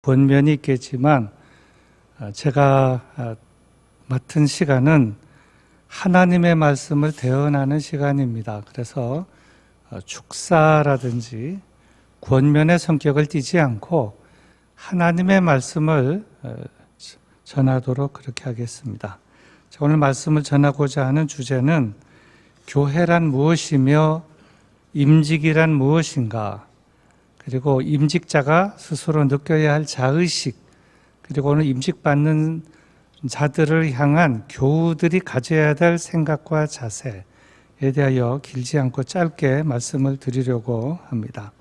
권면이 있겠지만 제가 맡은 시간은 하나님의 말씀을 대언하는 시간입니다. 그래서 축사라든지 권면의 성격을 띠지 않고 하나님의 말씀을 전하도록 그렇게 하겠습니다. 오늘 말씀을 전하고자 하는 주제는 교회란 무엇이며 임직이란 무엇인가, 그리고 임직자가 스스로 느껴야 할 자의식, 그리고 오늘 임직받는 자들을 향한 교우들이 가져야 될 생각과 자세에 대하여 길지 않고 짧게 말씀을 드리려고 합니다.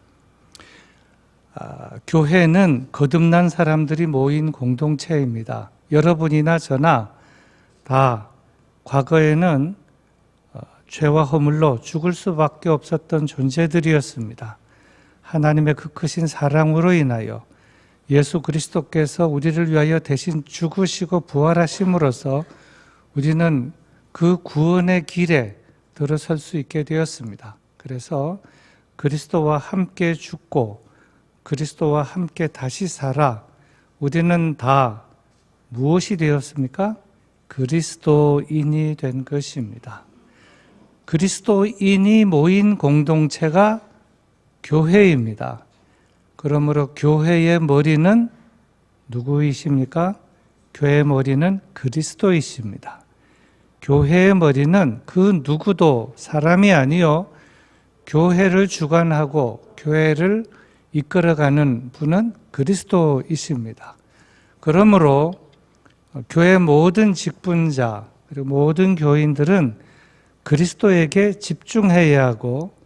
교회는 거듭난 사람들이 모인 공동체입니다. 여러분이나 저나 다 과거에는 죄와 허물로 죽을 수밖에 없었던 존재들이었습니다. 하나님의 그 크신 사랑으로 인하여 예수 그리스도께서 우리를 위하여 대신 죽으시고 부활하심으로써 우리는 그 구원의 길에 들어설 수 있게 되었습니다. 그래서 그리스도와 함께 죽고 그리스도와 함께 다시 살아 우리는 다 무엇이 되었습니까? 그리스도인이 된 것입니다. 그리스도인이 모인 공동체가 교회입니다. 그러므로 교회의 머리는 누구이십니까? 교회의 머리는 그리스도이십니다. 교회의 머리는 그 누구도 사람이 아니요 교회를 주관하고 교회를 이끌어가는 분은 그리스도이십니다. 그러므로 교회 모든 직분자 그리고 모든 교인들은 그리스도에게 집중해야 하고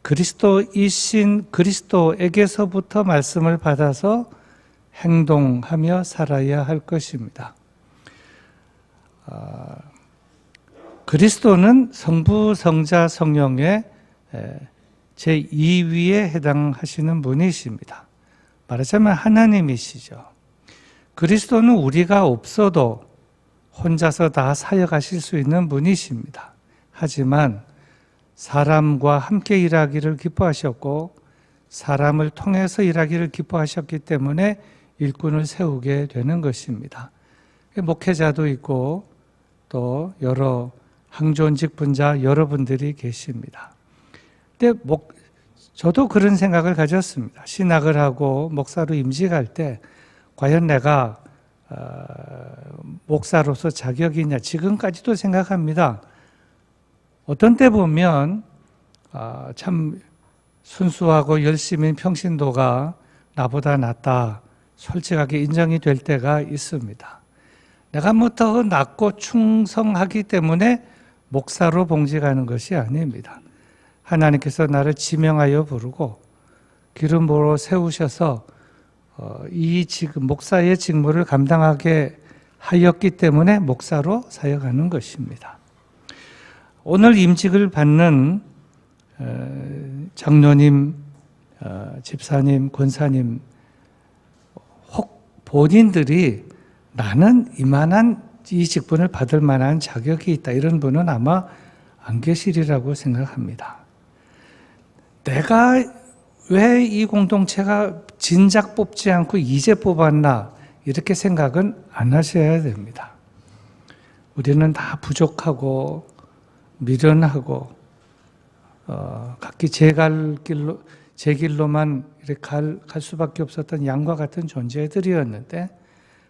그리스도이신 그리스도에게서부터 말씀을 받아서 행동하며 살아야 할 것입니다. 그리스도는 성부, 성자, 성령의 제2위에 해당하시는 분이십니다. 말하자면 하나님이시죠. 그리스도는 우리가 없어도 혼자서 다 사역하실 수 있는 분이십니다. 하지만 사람과 함께 일하기를 기뻐하셨고 사람을 통해서 일하기를 기뻐하셨기 때문에 일꾼을 세우게 되는 것입니다. 목회자도 있고 또 여러 항존직 분자 여러분들이 계십니다. 근데 저도 그런 생각을 가졌습니다. 신학을 하고 목사로 임직할 때 과연 내가 목사로서 자격이 있냐, 지금까지도 생각합니다. 어떤 때 보면 참 순수하고 열심인 평신도가 나보다 낫다, 솔직하게 인정이 될 때가 있습니다. 내가 뭐 더 낫고 충성하기 때문에 목사로 봉직하는 것이 아닙니다. 하나님께서 나를 지명하여 부르고 기름 부어 세우셔서 이 지금 목사의 직무를 감당하게 하였기 때문에 목사로 사역하는 것입니다. 오늘 임직을 받는 장로님, 집사님, 권사님, 혹 본인들이 나는 이만한 이 직분을 받을 만한 자격이 있다, 이런 분은 아마 안 계시리라고 생각합니다. 내가 왜 이 공동체가 진작 뽑지 않고 이제 뽑았나, 이렇게 생각은 안 하셔야 됩니다. 우리는 다 부족하고 미련하고 각기 제 길로만 이렇게 갈 수밖에 없었던 양과 같은 존재들이었는데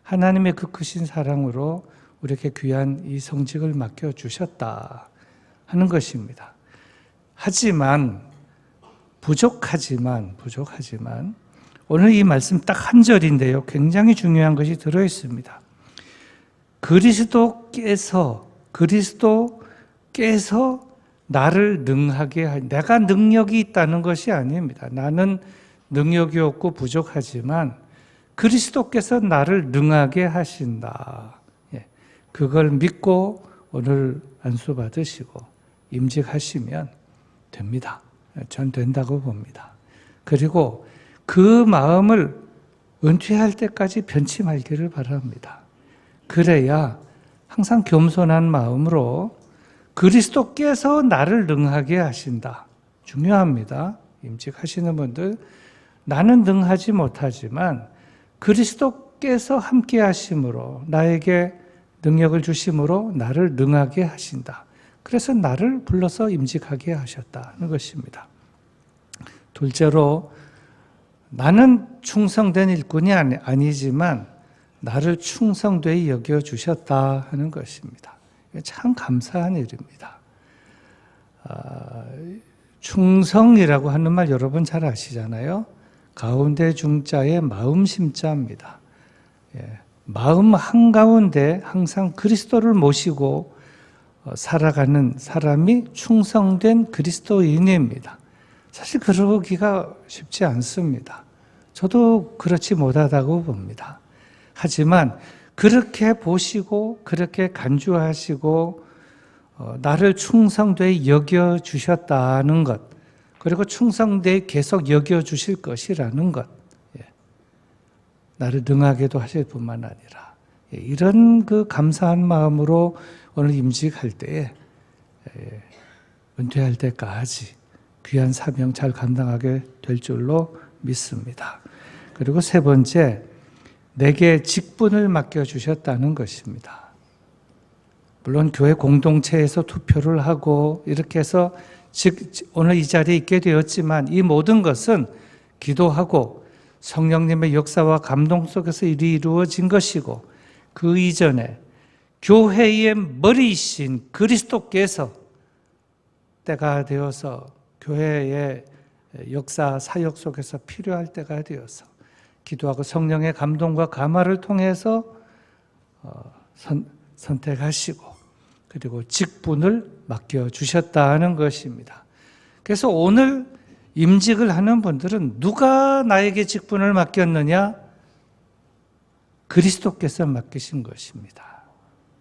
하나님의 그 크신 사랑으로 우리에게 귀한 이 성직을 맡겨주셨다 하는 것입니다. 하지만 부족하지만 오늘 이 말씀 딱 한 절인데요, 굉장히 중요한 것이 들어있습니다. 그리스도께서 나를 능하게 내가 능력이 있다는 것이 아닙니다. 나는 능력이 없고 부족하지만 그리스도께서 나를 능하게 하신다. 그걸 믿고 오늘 안수 받으시고 임직하시면 됩니다. 전 된다고 봅니다. 그리고 그 마음을 은퇴할 때까지 변치 말기를 바랍니다. 그래야 항상 겸손한 마음으로 그리스도께서 나를 능하게 하신다. 중요합니다. 임직하시는 분들, 나는 능하지 못하지만 그리스도께서 함께 하심으로 나에게 능력을 주심으로 나를 능하게 하신다. 그래서 나를 불러서 임직하게 하셨다는 것입니다. 둘째로 나는 충성된 일꾼이 아니지만 나를 충성되이 여겨주셨다 하는 것입니다. 참 감사한 일입니다. 충성이라고 하는 말 여러분 잘 아시잖아요. 가운데 중자의 마음 심자입니다. 마음 한가운데 항상 그리스도를 모시고 살아가는 사람이 충성된 그리스도인입니다. 사실 그러기가 쉽지 않습니다. 저도 그렇지 못하다고 봅니다. 하지만 그렇게 보시고 그렇게 간주하시고 나를 충성되이 여겨주셨다는 것, 그리고 충성되이 계속 여겨주실 것이라는 것, 나를 능하게도 하실 뿐만 아니라 이런 그 감사한 마음으로 오늘 임직할 때에 은퇴할 때까지 귀한 사명 잘 감당하게 될 줄로 믿습니다. 그리고 세 번째, 내게 직분을 맡겨주셨다는 것입니다. 물론 교회 공동체에서 투표를 하고 이렇게 해서 오늘 이 자리에 있게 되었지만 이 모든 것은 기도하고 성령님의 역사와 감동 속에서 일이 이루어진 것이고 그 이전에 교회의 머리이신 그리스도께서 때가 되어서 교회의 역사 사역 속에서 필요할 때가 되어서 기도하고 성령의 감동과 감화를 통해서 선택하시고 그리고 직분을 맡겨주셨다는 것입니다. 그래서 오늘 임직을 하는 분들은 누가 나에게 직분을 맡겼느냐? 그리스도께서 맡기신 것입니다.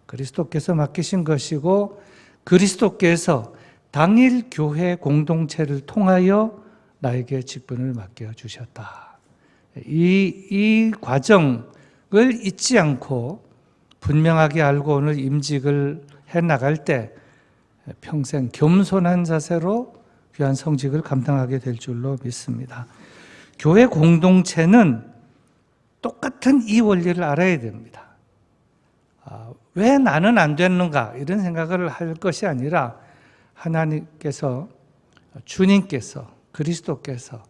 그리스도께서 맡기신 것이고 그리스도께서 당일 교회 공동체를 통하여 나에게 직분을 맡겨주셨다. 이 과정을 잊지 않고 분명하게 알고 오늘 임직을 해나갈 때 평생 겸손한 자세로 귀한 성직을 감당하게 될 줄로 믿습니다. 교회 공동체는 똑같은 이 원리를 알아야 됩니다. 왜 나는 안 됐는가 이런 생각을 할 것이 아니라 하나님께서 주님께서 그리스도께서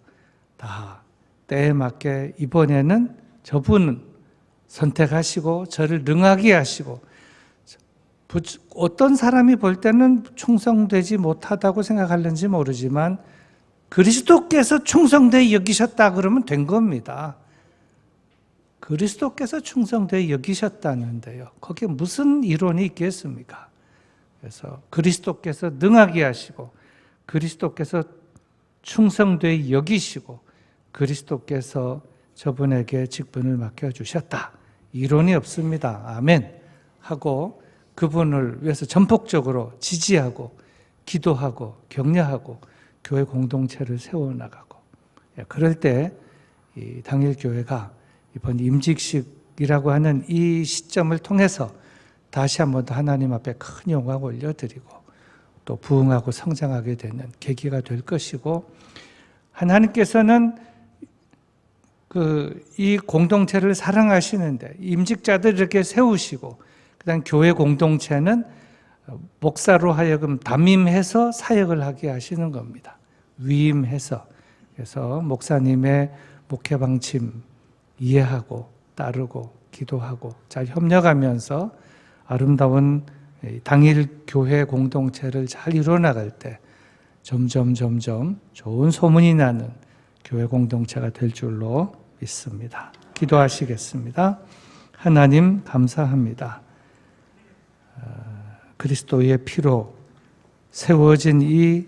다 때에 맞게 이번에는 저분은 선택하시고 저를 능하게 하시고 어떤 사람이 볼 때는 충성되지 못하다고 생각하는지 모르지만 그리스도께서 충성되이 여기셨다 그러면 된 겁니다. 그리스도께서 충성되이 여기셨다는데요. 거기에 무슨 이론이 있겠습니까? 그래서 그리스도께서 능하게 하시고 그리스도께서 충성되이 여기시고 그리스도께서 저분에게 직분을 맡겨주셨다. 이론이 없습니다. 아멘. 하고 그분을 위해서 전폭적으로 지지하고 기도하고 격려하고 교회 공동체를 세워나가고 그럴 때 이 당일 교회가 이번 임직식이라고 하는 이 시점을 통해서 다시 한 번 더 하나님 앞에 큰 영광 올려드리고 또 부흥하고 성장하게 되는 계기가 될 것이고 하나님께서는 이 공동체를 사랑하시는데 임직자들 이렇게 세우시고 그다음 교회 공동체는 목사로 하여금 담임해서 사역을 하게 하시는 겁니다. 위임해서. 그래서 목사님의 목회 방침 이해하고 따르고 기도하고 잘 협력하면서 아름다운 당일 교회 공동체를 잘 이루어나갈 때 점점 좋은 소문이 나는 교회 공동체가 될 줄로 믿습니다. 기도하시겠습니다. 하나님 감사합니다. 그리스도의 피로 세워진 이